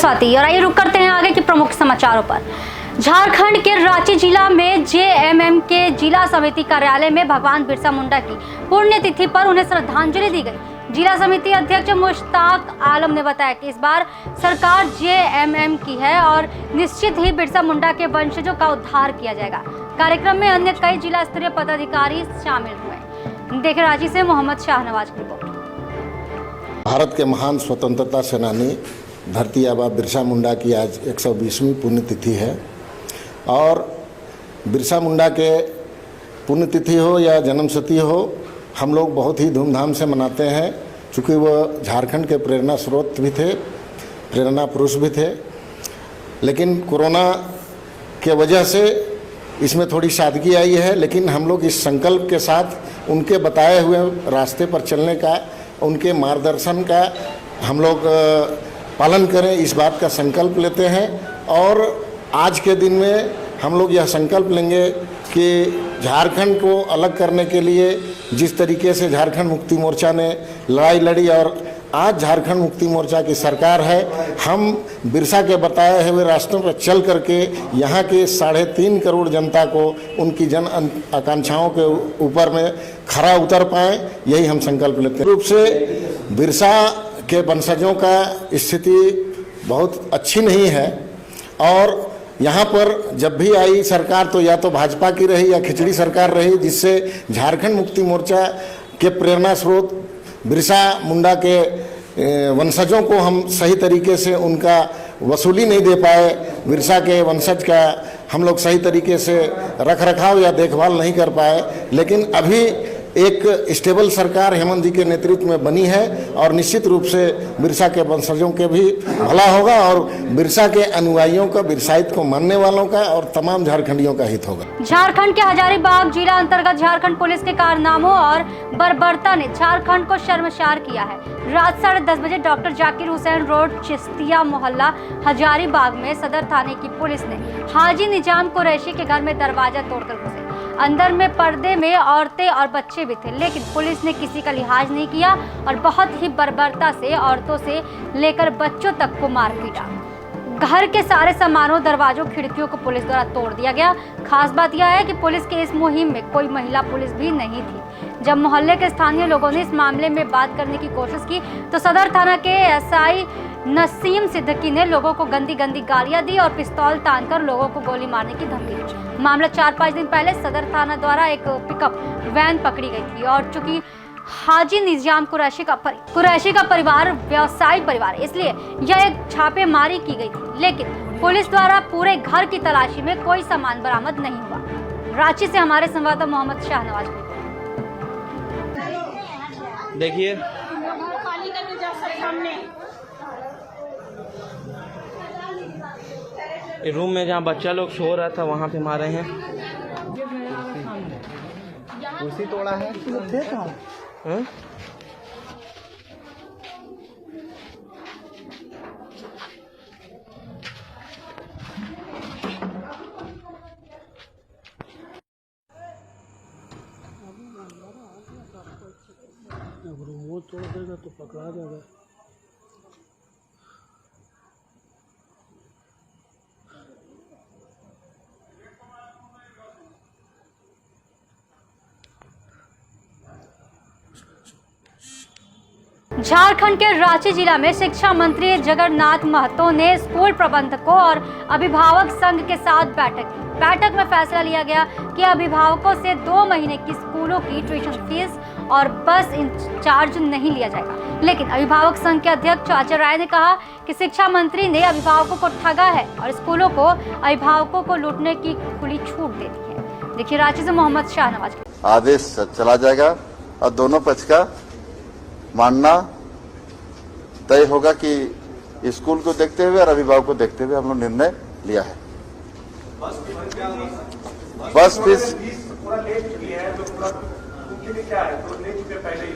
स्वाति और आइए रुक करते हैं आगे के प्रमुख समाचारों पर। झारखंड के रांची जिला में जेएमएम के जिला समिति कार्यालय में भगवान बिरसा मुंडा की पुण्यतिथि पर उन्हें श्रद्धांजलि दी गई। जिला समिति अध्यक्ष मुश्ताक आलम ने बताया कि इस बार सरकार जेएमएम की है और निश्चित ही बिरसा मुंडा के वंशजों का उद्धार किया जाएगा। कार्यक्रम में अन्य कई जिला स्तरीय पदाधिकारी शामिल हुए। देखें रांची से मोहम्मद शाहनवाज की रिपोर्ट। भारत के महान स्वतंत्रता सेनानी धरती आबा बिरसा मुंडा की आज 120वीं पुण्यतिथि है और बिरसा मुंडा के पुण्यतिथि हो या जन्मशती हो, हम लोग बहुत ही धूमधाम से मनाते हैं, चूँकि वह झारखंड के प्रेरणा स्रोत भी थे, प्रेरणा पुरुष भी थे। लेकिन कोरोना के वजह से इसमें थोड़ी सादगी आई है, लेकिन हम लोग इस संकल्प के साथ उनके बताए हुए रास्ते पर चलने का, उनके मार्गदर्शन का हम लोग पालन करें, इस बात का संकल्प लेते हैं। और आज के दिन में हम लोग यह संकल्प लेंगे कि झारखंड को अलग करने के लिए जिस तरीके से झारखंड मुक्ति मोर्चा ने लड़ाई लड़ी और आज झारखंड मुक्ति मोर्चा की सरकार है, हम बिरसा के बताए हुए रास्तों पर चल करके यहाँ के 3.5 करोड़ जनता को उनकी जन आकांक्षाओं के ऊपर में खरा उतर पाएँ, यही हम संकल्प लेते हैं। रूप से बिरसा के वंशजों का स्थिति बहुत अच्छी नहीं है और यहाँ पर जब भी आई सरकार तो या तो भाजपा की रही या खिचड़ी सरकार रही, जिससे झारखंड मुक्ति मोर्चा के प्रेरणा स्रोत बिरसा मुंडा के वंशजों को हम सही तरीके से उनका वसूली नहीं दे पाए। बिरसा के वंशज का हम लोग सही तरीके से रख रखाव या देखभाल नहीं कर पाए। लेकिन अभी एक स्टेबल सरकार हेमंत जी के नेतृत्व में बनी है और निश्चित रूप से बिरसा के वंशजों के भी भला होगा और बिरसा के अनुयायियों का, बिरसाइत को मानने वालों का और तमाम झारखंडियों का हित होगा। झारखंड के हजारीबाग जिला अंतर्गत झारखंड पुलिस के कारनामों और बर्बरता ने झारखंड को शर्मसार किया है। रात 10:30 बजे डॉक्टर जाकिर हुसैन रोड, चिश्तिया मोहल्ला, हजारीबाग में सदर थाने की पुलिस ने हाजी निजाम कुरैशी के घर में दरवाजा तोड़कर घुसे। अंदर में पर्दे में औरतें और बच्चे भी थे, लेकिन पुलिस ने किसी का लिहाज नहीं किया और बहुत ही बर्बरता से औरतों से लेकर बच्चों तक को मार पीटा। घर के सारे सामानों, दरवाजों, खिड़कियों को पुलिस द्वारा तोड़ दिया गया। खास बात यह है कि पुलिस के इस मुहिम में कोई महिला पुलिस भी नहीं थी। जब मोहल्ले के स्थानीय लोगों ने इस मामले में बात करने की कोशिश की तो सदर थाना के एसआई नसीम सिद्दीकी ने लोगों को गंदी गालियां दी और पिस्तौल तानकर लोगों को गोली मारने की धमकी दी। मामला 4-5 दिन पहले सदर थाना द्वारा एक पिकअप वैन पकड़ी गई थी और चूंकि हाजी निजाम कुरैशी का परिवार व्यवसायी परिवार है, इसलिए यह एक छापेमारी की गई थी, लेकिन पुलिस द्वारा पूरे घर की तलाशी में कोई सामान बरामद नहीं हुआ। रांची से हमारे संवाददाता मोहम्मद शाहनवाज। देखिए रूम में जहाँ बच्चा लोग सो रहा था वहाँ पे मारे हैं। कुर्सी तोड़ा है। अगर वो तोड़ देगा तो पकड़ा जाएगा। झारखंड के रांची जिला में शिक्षा मंत्री जगन्नाथ महतो ने स्कूल प्रबंधकों और अभिभावक संघ के साथ बैठक में फैसला लिया गया कि अभिभावकों से 2 महीने की स्कूलों की ट्यूशन फीस और बस इंचार्ज नहीं लिया जाएगा। लेकिन अभिभावक संघ के अध्यक्ष आचार्य राय ने कहा कि शिक्षा मंत्री ने अभिभावकों को ठगा है और स्कूलों को अभिभावकों को लूटने की खुली छूट दे दी है। देखिए रांची से मोहम्मद शाहनवाज। आदेश चला जाएगा और दोनों पक्ष का मानना तय होगा कि स्कूल को देखते हुए और अभिभावक को देखते हुए हम लोग निर्णय लिया है। बस फीस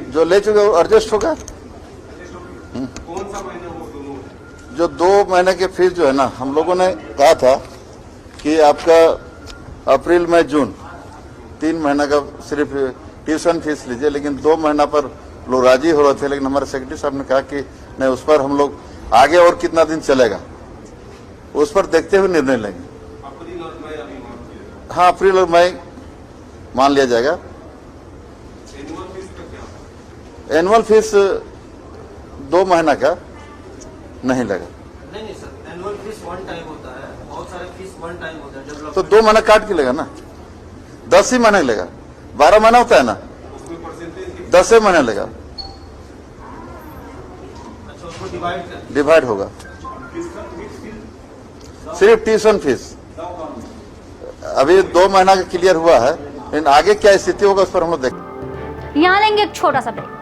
जो ले चुके वो एडजस्ट होगा। जो 2 महीने के फीस जो है ना, हम लोगों ने कहा था कि आपका अप्रैल मई जून 3 महीना का सिर्फ ट्यूशन फीस लीजिए, लेकिन 2 महीना पर लोग राजी हो रहे थे। लेकिन हमारे सेक्रेटरी साहब ने कहा कि नहीं, उस पर हम लोग आगे और कितना दिन चलेगा उस पर देखते हुए निर्णय लेंगे। हाँ, अप्रैल और मई मान लिया जाएगा। एनुअल फीस 2 महीना का नहीं लगा। नहीं sir, annual fees one time होता है, बहुत सारे फीस वन टाइम होता है। तो 2 महीना काट के लेगा ना, 10 ही महीने लेगा। 12 महीना होता है ना, 10 ही महीने लेगा। अच्छा, उसको डिवाइड होगा। सिर्फ ट्यूशन फीस अभी 2 महीना का क्लियर हुआ है, लेकिन आगे क्या स्थिति होगा उस पर हम लोग देखें। यहाँ लेंगे एक छोटा सा ब्रेक।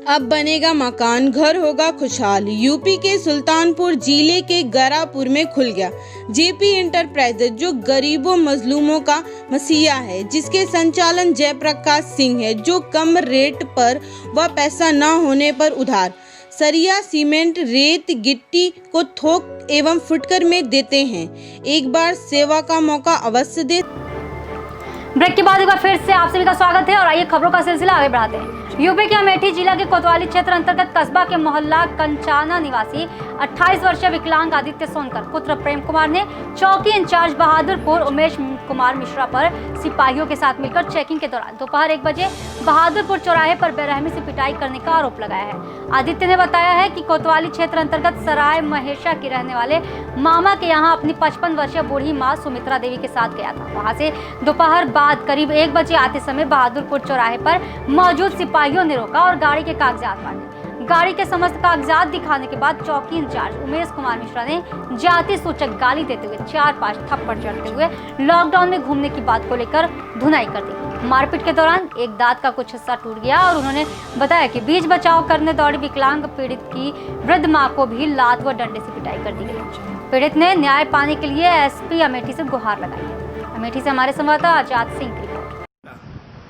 अब बनेगा मकान, घर होगा खुशहाल। यूपी के सुल्तानपुर जिले के गरापुर में खुल गया जेपी इंटरप्राइजेज, जो गरीबों मजलूमों का मसीहा है, जिसके संचालन जयप्रकाश सिंह है, जो कम रेट पर व पैसा न होने पर उधार सरिया, सीमेंट, रेत, गिट्टी को थोक एवं फुटकर में देते हैं। एक बार सेवा का मौका अवश्य दे। ब्रेक के बाद एक बार फिर से आप सभी का स्वागत है और आइए खबरों का सिलसिला आगे बढ़ाते हैं। यूपी के अमेठी जिला के कोतवाली क्षेत्र अंतर्गत कस्बा के मोहल्ला कंचाना निवासी 28 वर्षीय विकलांग आदित्य सोनकर पुत्र प्रेम कुमार ने चौकी इंचार्ज बहादुरपुर उमेश कुमार मिश्रा पर सिपाहियों के साथ मिलकर चेकिंग के दौरान दोपहर 1 बजे बहादुरपुर चौराहे पर बेरहमी से पिटाई करने का आरोप लगाया है। आदित्य ने बताया है कि कोतवाली क्षेत्र अंतर्गत सराय महेशा के रहने वाले मामा के यहाँ अपनी 55 वर्षीय बूढ़ी माँ सुमित्रा देवी के साथ गया था। वहाँ से दोपहर बाद करीब 1 बजे आते समय बहादुरपुर चौराहे पर मौजूद सिपाहियों ने रोका और गाड़ी के कागजात मांगे। गाड़ी के समस्त कागजात दिखाने के बाद चौकी इंचार्ज उमेश कुमार मिश्रा ने जाति सूचक गाली देते हुए 4-5 थप्पड़ जड़ते हुए लॉकडाउन में घूमने की बात को लेकर धुनाई कर दी। मारपीट के दौरान एक दांत का कुछ हिस्सा टूट गया और उन्होंने बताया कि बीच बचाव करने दौड़ी विकलांग पीड़ित की वृद्ध मां को भी लात व डंडे से पिटाई कर दी गई। पीड़ित ने न्याय पाने के लिए एसपी अमेठी से गुहार लगाई है। अमेठी से हमारे संवाददाता आजाद सिंह की रिपोर्ट।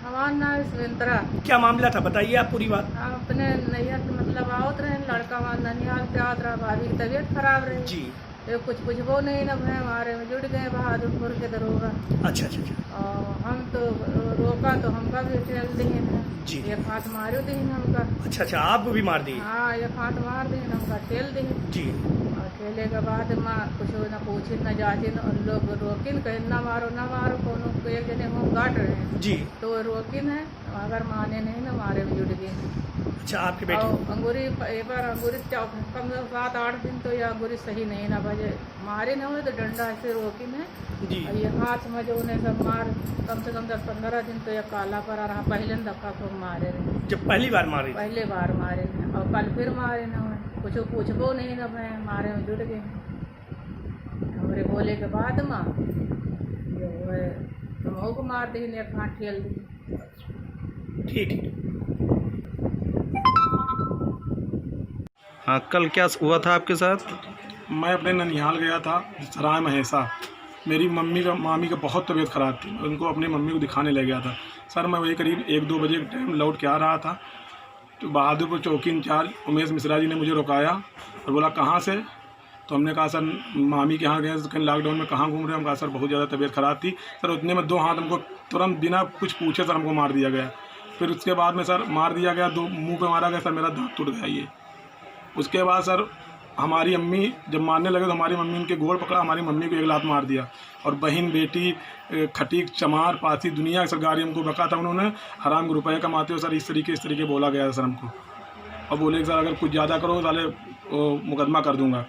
हमारा नाम सुरेंद्रा। क्या मामला था, बताइए आप पूरी बात। अपने नैहर के मतलब आवत रहे, लड़का वहाँ ननिहाल पे आवत रहा, भाभी की तबीयत खराब रही जी। ये कुछ बुझबो नहीं न भय, हमारे में जुड़ गए बहादुरपुर के दरोगा। अच्छा अच्छा अच्छा। और हम तो रोका तो हमका भी ठेल दीन जी। एक हाथ मारो दीन हमका। अच्छा अच्छा, आपको भी मार दी? हाँ, एक हाथ मार दीन हमका, ठेल दीन जी। और ठेले के बाद माँ कुछ न पूछी न जाचिन, और लोग रोकिन कहे न मारो न मारो, कोनो एक जने हम गाट रहे हैं जी। तो रोकिन है, अगर माने नहीं न मारे में जुड़ गए। अच्छा, आपकी बेटी? अंगूरी एक बार अंगूरी कम 7-8 दिन तो ये अंगूरी सही नहीं ना बजे, मारे न हुए तो डंडा ऐसे रोकी ने जी। और ये हाथ में जो उन्हें सब मार कम से कम 10-15 दिन तो ये काला पड़ा रहा। पहले दफा को मारे रहे, जब पहली बार मारी? पहले बार मारे रहे और कल फिर मारे न हुए, कुछ पूछबो नहीं न मैं, मारे में जुड़ गए। हमारे बोले के बाद माँ जो है तुम को मार दी, एक हाथ ठेल दी। ठीक। हाँ, कल क्या हुआ था आपके साथ? मैं अपने ननिहाल गया था, सराय महेशा। मेरी मामी का बहुत तबीयत ख़राब थी, उनको अपनी मम्मी को दिखाने ले गया था। सर मैं वही करीब 1-2 बजे के टाइम लौट के आ रहा था, तो बहादुरपुर चौकी इंचार्ज उमेश मिश्रा जी ने मुझे रुकाया और बोला कहाँ से? तो हमने कहा सर मामी के यहाँ गए, कहीं लॉकडाउन में कहाँ घूम रहे हैं? हम कहा सर बहुत ज़्यादा तबीयत ख़राब थी। सर उतने में 2 हाथ हमको तुरंत बिना कुछ पूछे सर हमको मार दिया गया। फिर उसके बाद में सर मार दिया गया, 2 मुँह पे मारा गया सर, मेरा दांत टूट गया ये। उसके बाद सर हमारी अम्मी जब मारने लगे तो हमारी मम्मी उनके गोड़ पकड़ा, हमारी मम्मी को 1 लात मार दिया। और बहन बेटी खटीक चमार पासी दुनिया सर गाड़ी हमको बका था, उन्होंने हराम के रुपये कमाते हो सर, इस तरीके बोला गया सर हमको। और बोले कि सर अगर कुछ ज़्यादा करो साले मुकदमा कर दूंगा।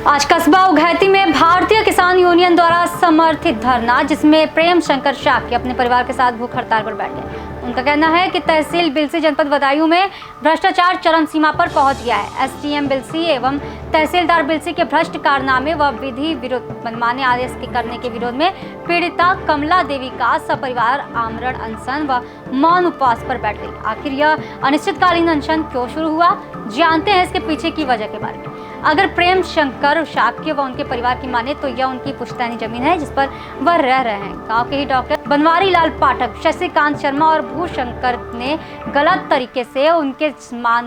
आज कस्बा उघैती में भारतीय किसान यूनियन द्वारा समर्थित धरना, जिसमें प्रेम शंकर शाक्य अपने परिवार के साथ भूख हड़ताल पर बैठे। उनका कहना है कि तहसील बिलसी जनपद बदायूं में भ्रष्टाचार चरम सीमा पर पहुंच गया है। एसडीएम बिलसी एवं तहसीलदार बिलसी के भ्रष्ट कारनामे व विधि विरुद्ध मनमाने आदेश के करने के विरोध में पीड़िता कमला देवी का सपरिवार आमरण अनशन व मौन उपवास पर बैठ गई। आखिर यह अनिश्चितकालीन अनशन क्यों शुरू हुआ, जानते हैं इसके पीछे की वजह के बारे में। अगर प्रेम शंकर शाक्य व उनके परिवार की माने तो यह उनकी पुश्तैनी जमीन है जिस पर वह रह रहे हैं। गांव के ही डॉक्टर बनवारी लाल पाठक, शशिकांत शर्मा और भूशंकर ने गलत तरीके से उनके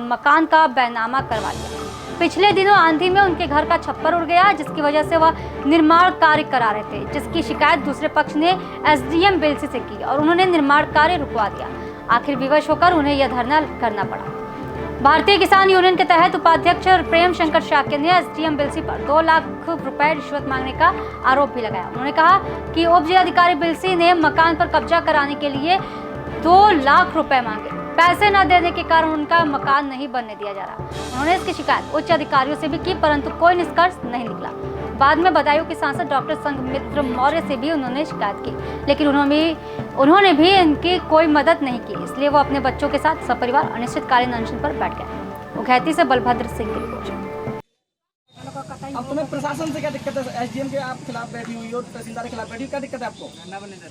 मकान का बैनामा करवा लिया। पिछले दिनों आंधी में उनके घर का छप्पर उड़ गया, जिसकी वजह से वह निर्माण कार्य करा रहे थे, जिसकी शिकायत दूसरे पक्ष ने एसडीएम बिलसी से की और उन्होंने निर्माण कार्य रुकवा दिया। आखिर विवश होकर उन्हें यह धरना करना पड़ा। भारतीय किसान यूनियन के तहत उपाध्यक्ष प्रेम शंकर शाक्य ने एसडीएम बिलसी पर 2 लाख रुपए रिश्वत मांगने का आरोप भी लगाया। उन्होंने कहा कि उप जिलाधिकारी बिलसी ने मकान पर कब्जा कराने के लिए 2 लाख रुपए मांगे। पैसे न देने के कारण उनका मकान नहीं बनने दिया जा रहा। उन्होंने इसकी शिकायत उच्च अधिकारियों से भी की, परंतु कोई निष्कर्ष नहीं निकला। बाद में बदायूं के सांसद डॉक्टर संघमित्र मौर्य से भी उन्होंने शिकायत की, लेकिन उन्होंने भी इनकी कोई मदद नहीं की। इसलिए वो अपने बच्चों के साथ सपरिवार अनिश्चितकालीन अनशन पर बैठ गए। उखैती से बलभद्र सिंह की रिपोर्ट। अब तुम्हें प्रशासन से क्या दिक्कत है? एसडीएम के आप खिलाफ बैठी हुई हो, तहसीलदार के खिलाफ बैठी हुई, क्या दिक्कत है आपको? अन्ना बनने दे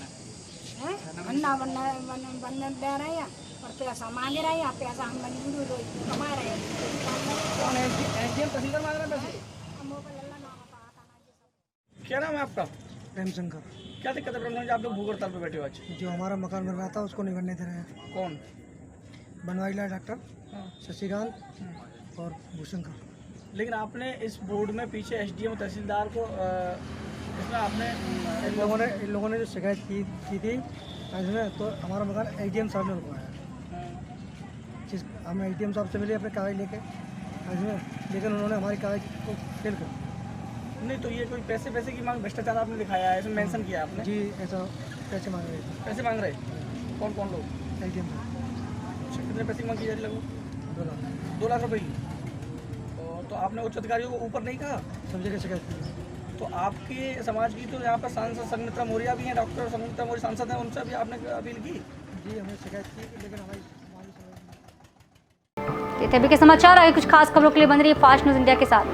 रहे हैं और पैसा मांगे रहे हैं, पैसा हम कमा रहे हैं। कौन है एसडीएम? तहसीलदार मांग रहे हैं पैसे? क्या नाम है आपका? प्रेम शंकर। क्या दिक्कत है प्रेम शंकर? आप लोग भूख हड़ताल पे बैठे हो आज? जो हमारा मकान बन रहा था उसको नहीं बनने दे रहे हैं। कौन बनवाईला डॉक्टर शशिकांत और भूषंकर। लेकिन आपने इस बोर्ड में पीछे एसडीएम तहसीलदार को इसमें आपने इन लोगों ने जो शिकायत की थी इसमें, तो हमारा मकान एसडीएम साहब ने रुकवाया। जिस हम एसडीएम साहब से मिले अपने कागज लेके इसमें, लेकिन उन्होंने हमारी कागज को फेल कर। नहीं तो ये कोई पैसे की मांग, भ्रष्टाचार आपने दिखाया है, इसमें मेंशन किया आपने? जी, ऐसा पैसे मांग रहे थे। पैसे मांग रहे? कौन कौन लोग? एसडीएम साहब। कितने पैसे की मांग की जा रही लगभग? 2 लाख रुपए की। तो आपने उच्च अधिकारियों को ऊपर नहीं कहा? सब जगह शिकायत की। तो आपके समाज की तो यहाँ पर सांसद संघमित्रा मौर्य भी हैं, डॉक्टर संघमित्रा मौर्य सांसद हैं, उनसे भी आपने अपील की? जी, हमने शिकायत की, लेकिन हमारी के समाचार आगे कुछ खास खबरों के लिए बन रही है फास्ट न्यूज इंडिया के साथ।